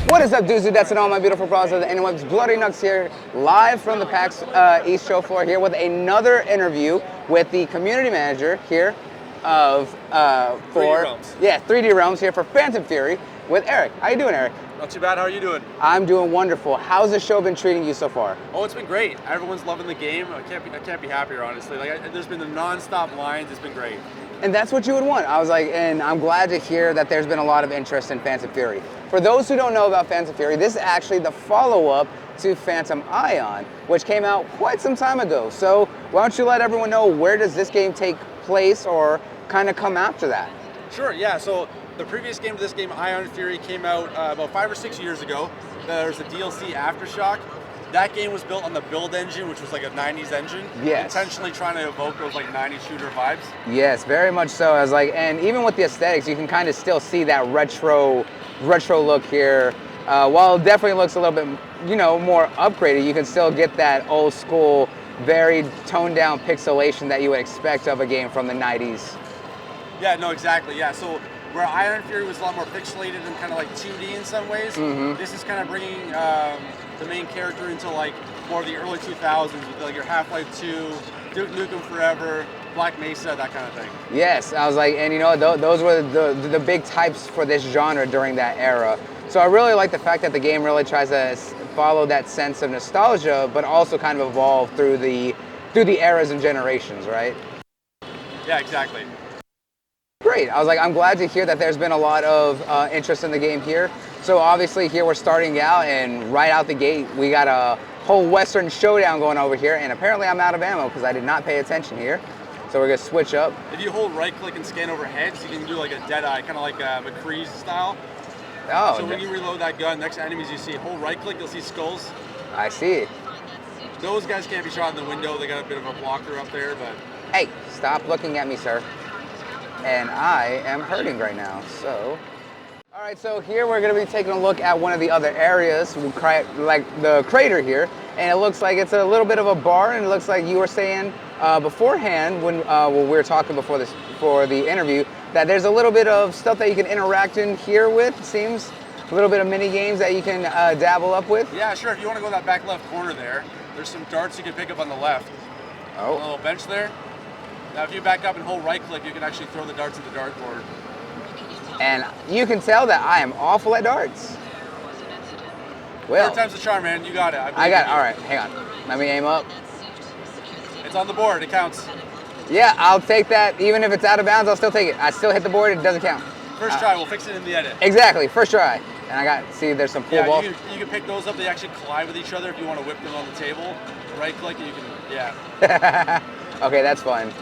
What is up, dudes, dudettes, and all my beautiful bras of the interwebs? Bloody Nugs here, live from the PAX East show floor here with another interview with the community manager here of 3D Realms. Yeah, 3D Realms here for Phantom Fury with Eric. How you doing, Eric? Not too bad. How are you doing? I'm doing wonderful. How's the show been treating you so far? Oh, it's been great. Everyone's loving the game. I can't be happier, honestly. There's been the non-stop lines. It's been great. And that's what you would want. I was like, and I'm glad to hear that there's been a lot of interest in Phantom Fury. For those who don't know about Phantom Fury, this is actually the follow-up to Phantom Ion, which came out quite some time ago. So why don't you let everyone know, where does this game take place or kind of come after that? Sure, yeah. So the previous game to this game, Ion Fury, came out about 5 or 6 years ago. There's a DLC, Aftershock. That game was built on the build engine, which was like a 90s engine. Yes. Intentionally trying to evoke those like 90s shooter vibes. Yes, very much so. I was like, and even with the aesthetics, you can kind of still see that retro look here. While it definitely looks a little bit, more upgraded, you can still get that old school, very toned down pixelation that you would expect of a game from the 90s. Yeah, no, exactly. Yeah, so where Iron Fury was a lot more pixelated and kind of like 2D in some ways, this is kind of bringing the main character into like more of the early 2000s with like your Half-Life 2, Duke Nukem Forever, Black Mesa, that kind of thing. Yes, I was like, and those were the big types for this genre during that era. So I really like the fact that the game really tries to follow that sense of nostalgia, but also kind of evolve through the eras and generations, right? Yeah, exactly. Great. I was like, I'm glad to hear that there's been a lot of interest in the game here. So obviously here we're starting out, and right out the gate we got a whole Western showdown going over here, and apparently I'm out of ammo because I did not pay attention here. So we're gonna switch up. If you hold right click and scan over heads, you can do like a dead eye, kind of like McCree's style. Oh. So when you reload that gun, next enemies you see, hold right click, you'll see skulls. I see. Those guys can't be shot in the window. They got a bit of a blocker up there, but. Hey, stop looking at me, sir. And I am hurting right now, so. All right, so here we're gonna be taking a look at one of the other areas, like the crater here, and it looks like it's a little bit of a bar, and it looks like you were saying beforehand when we were talking before the interview, that there's a little bit of stuff that you can interact in here with, it seems. A little bit of mini games that you can dabble up with. Yeah, sure, if you wanna go that back left corner there's some darts you can pick up on the left. Oh. A little bench there. Now if you back up and hold right click, you can actually throw the darts at the dartboard. And you can tell that I am awful at darts. Well, Third time's the charm, man. You got it. I got it. All right, hang on. Let me aim up. It's on the board. It counts. Yeah, I'll take that. Even if it's out of bounds, I'll still take it. I still hit the board. It doesn't count. First try. We'll fix it in the edit. Exactly. First try. And see, there's some pool balls. You can pick those up. They actually collide with each other if you want to whip them on the table. Right click and you can, yeah. Okay, that's fun.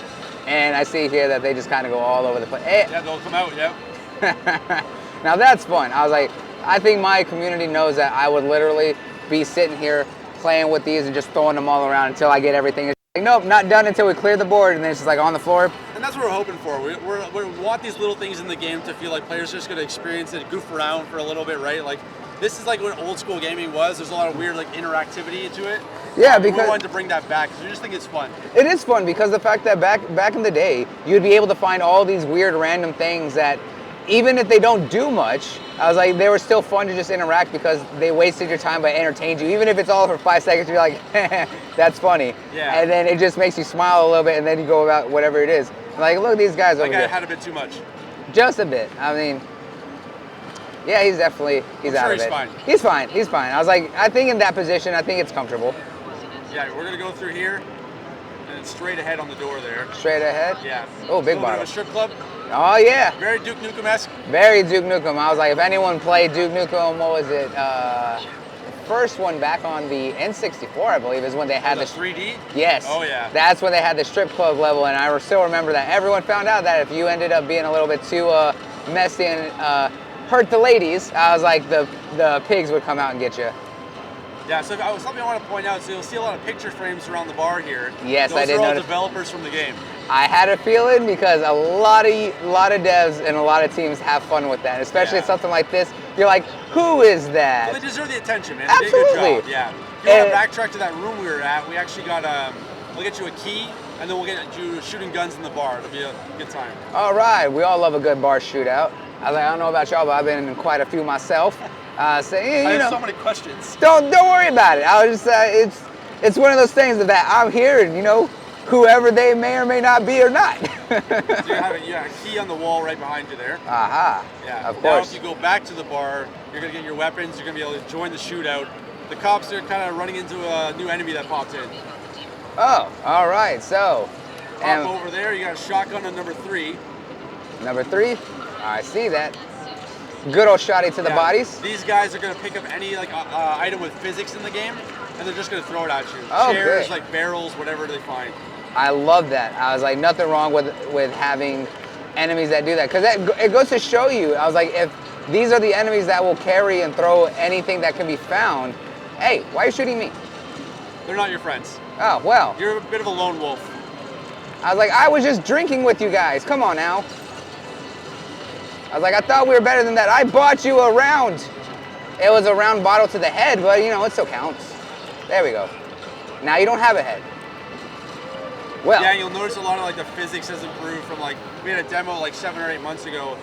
And I see here that they just kind of go all over the place. Hey. Yeah, they'll come out, yeah. Now that's fun. I was like, I think my community knows that I would literally be sitting here playing with these and just throwing them all around until I get everything. It's like, nope, not done until we clear the board, and then it's just like on the floor. And that's what we're hoping for. We want these little things in the game to feel like players are just going to experience it, goof around for a little bit, right? Like, this is like what old school gaming was. There's a lot of weird like interactivity into it. Yeah, because we wanted to bring that back because we just think it's fun. It is fun because the fact that back in the day, you'd be able to find all these weird random things that, even if they don't do much, I was like, they were still fun to just interact because they wasted your time by entertaining you. Even if it's all for 5 seconds, you're like, that's funny. Yeah. And then it just makes you smile a little bit, and then you go about whatever it is. Like, look at these guys over here. here. That guy had a bit too much. Just a bit. I mean, yeah, he's out of it. He's fine. He's fine. He's fine. I was like, I think in that position, I think it's comfortable. Yeah, we're gonna go through here, and it's straight ahead on the door there. Straight ahead? Yeah. Oh, big bottle. bottle. A strip club. Oh yeah. Very Duke Nukem-esque. Very Duke Nukem. I was like, if anyone played Duke Nukem, what was it? The first one back on the N64, I believe, is when they had the 3D? Yes. Oh yeah. That's when they had the strip club level, and I still remember that. Everyone found out that if you ended up being a little bit too messy and hurt the ladies, I was like, the pigs would come out and get you. Yeah, so something I want to point out, so you'll see a lot of picture frames around the bar here. Yes, I did notice. Those are all developers from the game. I had a feeling because a lot of devs and a lot of teams have fun with that, especially something like this. You're like, who is that? Well, they deserve the attention, man. Absolutely. They did a good job, yeah. If you want to backtrack to that room we were at, we actually got We'll get you a key, and then we'll get you shooting guns in the bar. It'll be a good time. All right, we all love a good bar shootout. I was like, I don't know about y'all, but I've been in quite a few myself. So, you I know, have so many questions. don't worry about it. I was just, it's one of those things that I'm here, and you know, whoever they may or may not be or not. So you have a key on the wall right behind you there. Aha. Yeah. Of Now, course. if you go back to the bar, you're gonna get your weapons. You're gonna be able to join the shootout. The cops are kind of running into a new enemy that popped in. Oh, all right. So, Pop over there. You got a shotgun on number 3. number 3. I see that. Good old shotty to the bodies. These guys are gonna pick up any like item with physics in the game, and they're just gonna throw it at you. Oh, Chairs, good. like barrels, whatever they find. I love that. I was like, nothing wrong with having enemies that do that, because it goes to show you. I was like, if these are the enemies that will carry and throw anything that can be found, hey, why are you shooting me? They're not your friends. Oh, well. You're a bit of a lone wolf. I was like, I was just drinking with you guys. Come on now. I was like, I thought we were better than that. I bought you a round. It was a round bottle to the head, but you know, it still counts. There we go. Now you don't have a head. Well. Yeah, you'll notice a lot of like the physics has improved from like, we had a demo like 7 or 8 months ago.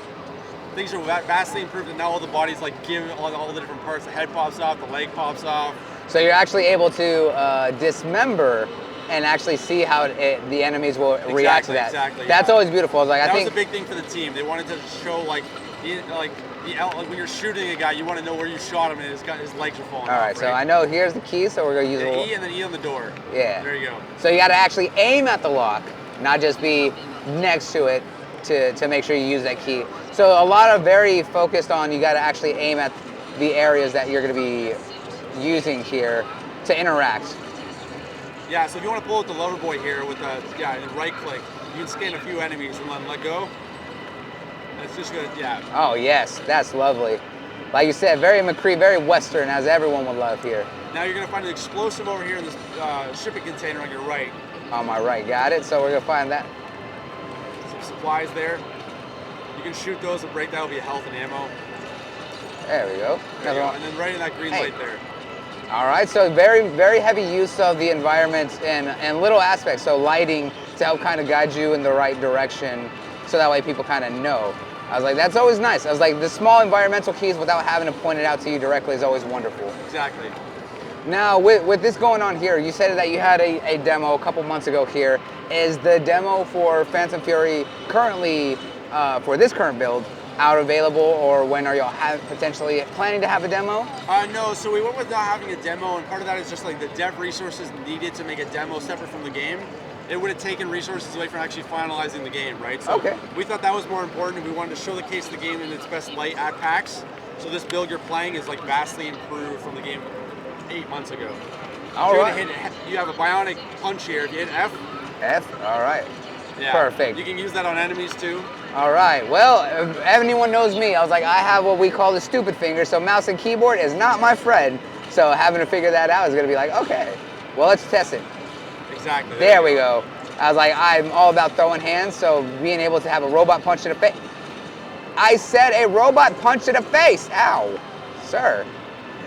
Things are vastly improved, and now all the bodies like give all the different parts. The head pops off, the leg pops off. So you're actually able to dismember and actually see how the enemies will react to that. Exactly. That's always beautiful. I was like, that I think was a big thing for the team. They wanted to show like when you're shooting a guy, you want to know where you shot him and his legs are falling off. All right, so I know here's the key, so we're gonna use the E and then E on the door. Yeah. There you go. So you got to actually aim at the lock, not just be next to it to make sure you use that key. So a lot of very focused on, you got to actually aim at the areas that you're going to be using here to interact. Yeah, so if you want to pull out the lover boy here with the right click, you can scan a few enemies and let go. That's just good, yeah. Oh yes, that's lovely. Like you said, very McCree, very Western, as everyone would love here. Now you're going to find an explosive over here in this shipping container on your right. On my right, got it. So we're going to find that. Some supplies there. You can shoot those and break that will be health and ammo. There we go. There you go. And then right in that green light there. All right, so very, very heavy use of the environment and little aspects. So lighting to help kind of guide you in the right direction, so that way people kind of know. I was like, that's always nice. I was like, the small environmental keys without having to point it out to you directly is always wonderful. Exactly. Now, with this going on here, you said that you had a demo a couple months ago here. Is the demo for Phantom Fury currently, for this current build, out available, or when are y'all potentially planning to have a demo? No, so we went with not having a demo, and part of that is just like the dev resources needed to make a demo separate from the game. It would have taken resources away from actually finalizing the game, right? So we thought that was more important, and we wanted to showcase the game in its best light at PAX. So this build you're playing is like vastly improved from the game 8 months ago. All right. You have a bionic punch here. If you hit F. F, all right. Yeah. Perfect. You can use that on enemies too. All right, well, if anyone knows me, I was like, I have what we call the stupid finger, so mouse and keyboard is not my friend. So having to figure that out is gonna be like, okay, well, let's test it. Exactly. There we go. I was like, I'm all about throwing hands, so being able to have a robot punch to the face. I said a robot punch to the face, ow, sir.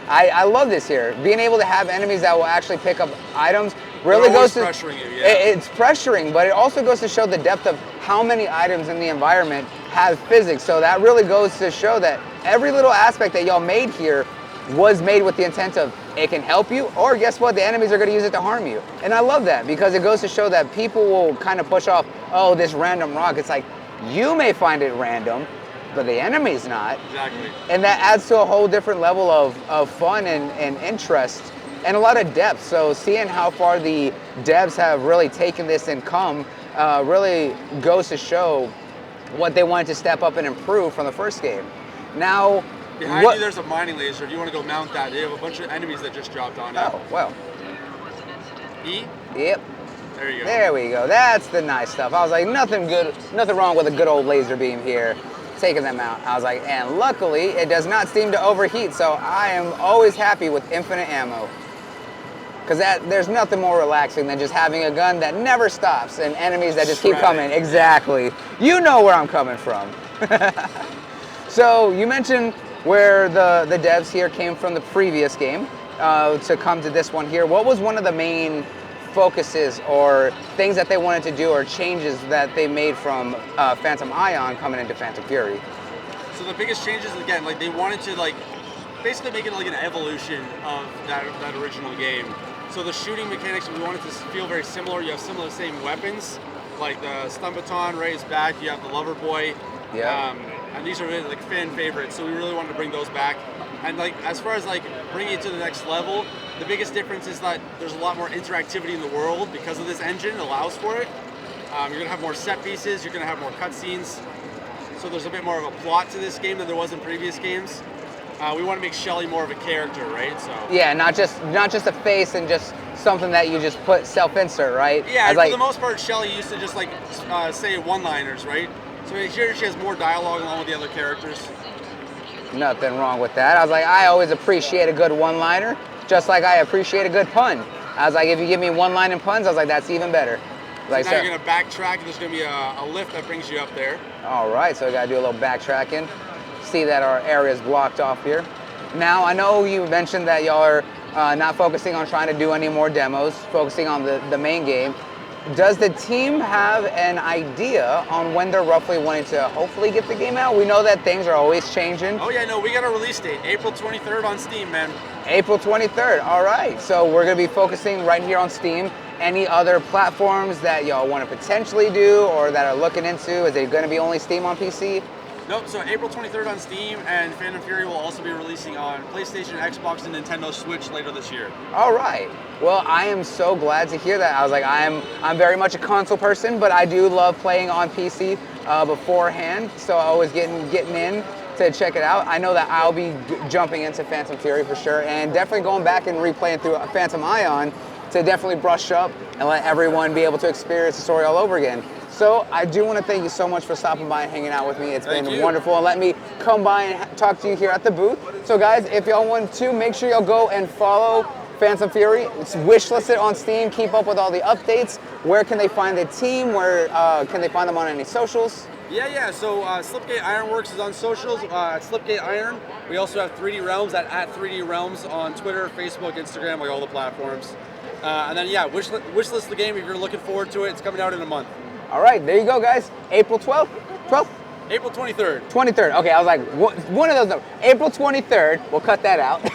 I love this here. Being able to have enemies that will actually pick up items really goes to pressuring you, yeah. It's pressuring, but it also goes to show the depth of how many items in the environment have physics. So that really goes to show that every little aspect that y'all made here was made with the intent of it can help you, or guess what, the enemies are going to use it to harm you. And I love that, because it goes to show that people will kind of push off, oh, this random rock. It's like, you may find it random, but the enemy's not. Exactly. And that adds to a whole different level of fun and interest and a lot of depth. So seeing how far the devs have really taken this and come really goes to show what they wanted to step up and improve from the first game. Now, behind you there's a mining laser. If you want to go mount that, they have a bunch of enemies that just dropped on you. Oh, well. E? Yep. There you go. There we go. That's the nice stuff. I was like, nothing wrong with a good old laser beam here. Taking them out. I was like, and luckily it does not seem to overheat, so I am always happy with infinite ammo. Because there's nothing more relaxing than just having a gun that never stops and enemies that just keep coming. Exactly. You know where I'm coming from. So you mentioned where the devs here came from the previous game to come to this one here. What was one of the main focuses or things that they wanted to do or changes that they made from Phantom Ion coming into Phantom Fury? So the biggest changes, again, like they wanted to like basically make it like an evolution of that original game. So the shooting mechanics, we wanted to feel very similar. You have some of the same weapons, like the stun baton right is back. You have the lover boy. Yeah. And these are really, like fan favorites, so we really wanted to bring those back. And like as far as like bringing it to the next level, the biggest difference is that there's a lot more interactivity in the world because of this engine. It allows for it. You're gonna have more set pieces. You're gonna have more cutscenes. So there's a bit more of a plot to this game than there was in previous games. We want to make Shelly more of a character, right? So yeah, not just a face and just something that you just put self-insert, right? Yeah, for the most part, Shelly used to just like say one-liners, right? So here she has more dialogue along with the other characters. Nothing wrong with that. I was like, I always appreciate a good one-liner, just like I appreciate a good pun. I was like, if you give me one-line and puns, I was like, that's even better. Like, so now you're gonna backtrack, and there's gonna be a lift that brings you up there. All right, so we gotta do a little backtracking. See that our area is blocked off here. Now, I know you mentioned that y'all are not focusing on trying to do any more demos, focusing on the main game. Does the team have an idea on when they're roughly wanting to hopefully get the game out? We know that things are always changing. Oh yeah, no, we got a release date, April 23rd on Steam, man. April 23rd, all right. So we're gonna be focusing right here on Steam. Any other platforms that y'all want to potentially do or that are looking into? Is it gonna be only Steam on PC? Nope, so April 23rd on Steam, and Phantom Fury will also be releasing on PlayStation, Xbox, and Nintendo Switch later this year. All right. Well, I am so glad to hear that. I was like, I'm very much a console person, but I do love playing on PC beforehand, so I was getting in to check it out. I know that I'll be jumping into Phantom Fury for sure, and definitely going back and replaying through Phantom Ion to definitely brush up and let everyone be able to experience the story all over again. So I do want to thank you so much for stopping by and hanging out with me. It's been wonderful, and let me come by and talk to you here at the booth. So guys, if y'all want to, make sure y'all go and follow Phantom Fury. It's wishlisted on Steam. Keep up with all the updates. Where can they find the team? Where can they find them on any socials? Yeah, so Slipgate Ironworks is on socials, at Slipgate Iron. We also have 3D Realms at 3D Realms on Twitter, Facebook, Instagram, like all the platforms. And then yeah, wishlist the game if you're looking forward to it. It's coming out in a month. All right, there you go, guys. April 12th? 12th? April 23rd. 23rd. Okay, I was like, one of those numbers. April 23rd. We'll cut that out.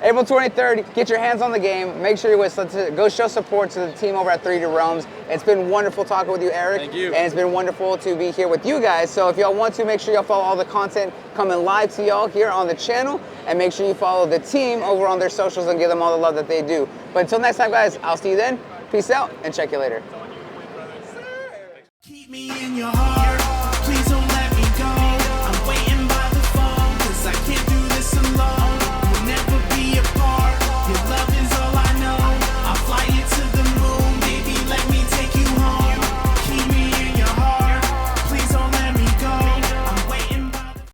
April 23rd. Get your hands on the game. Make sure you whistle. Go show support to the team over at 3D Realms. It's been wonderful talking with you, Eric. Thank you. And it's been wonderful to be here with you guys. So if y'all want to, make sure y'all follow all the content coming live to y'all here on the channel. And make sure you follow the team over on their socials and give them all the love that they do. But until next time, guys, I'll see you then. Peace out and check you later. Keep me in your heart.